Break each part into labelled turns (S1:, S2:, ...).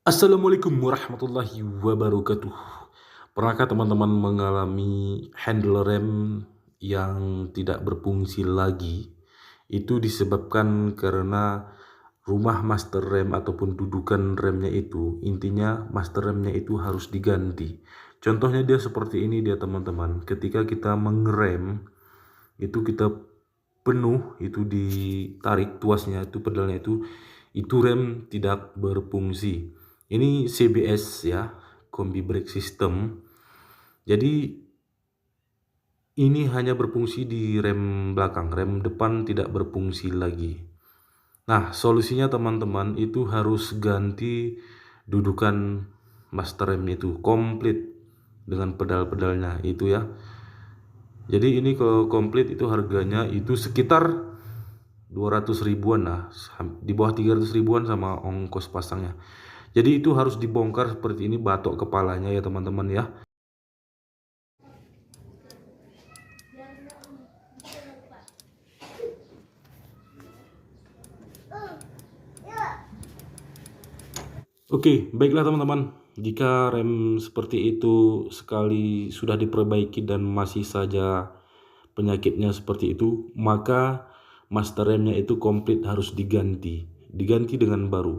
S1: Assalamualaikum warahmatullahi wabarakatuh. Pernahkah teman-teman mengalami handle rem yang tidak berfungsi lagi? Itu disebabkan karena rumah master rem ataupun dudukan remnya itu, intinya master remnya itu harus diganti. Contohnya dia seperti ini dia teman-teman. Ketika kita mengerem, itu kita penuh, itu ditarik tuasnya, itu pedalnya itu rem tidak berfungsi. Ini CBS ya, Combi Brake System. Jadi ini hanya berfungsi di rem belakang, rem depan tidak berfungsi lagi. Nah, solusinya teman-teman itu harus ganti dudukan master rem itu komplit dengan pedal-pedalnya itu ya. Jadi ini kalau komplit itu harganya itu sekitar 200 ribuan lah, di bawah 300 ribuan sama ongkos pasangnya. Jadi itu harus dibongkar seperti ini batok kepalanya ya teman-teman ya. Oke, baiklah teman-teman. Jika rem seperti itu sekali sudah diperbaiki dan masih saja penyakitnya seperti itu, maka master remnya itu komplit harus diganti dengan baru.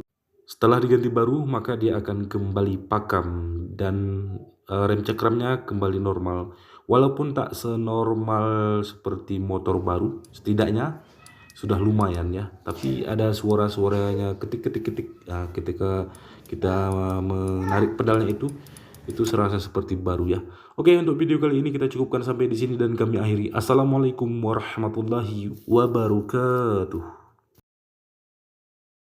S1: Setelah diganti baru, maka dia akan kembali pakam dan rem cakramnya kembali normal. Walaupun tak senormal seperti motor baru, setidaknya sudah lumayan ya. Tapi ada suara-suaranya ketik-ketik-ketik. Nah, ketika kita menarik pedalnya itu serasa seperti baru ya. Oke, untuk video kali ini kita cukupkan sampai di sini dan kami akhiri. Assalamualaikum warahmatullahi wabarakatuh.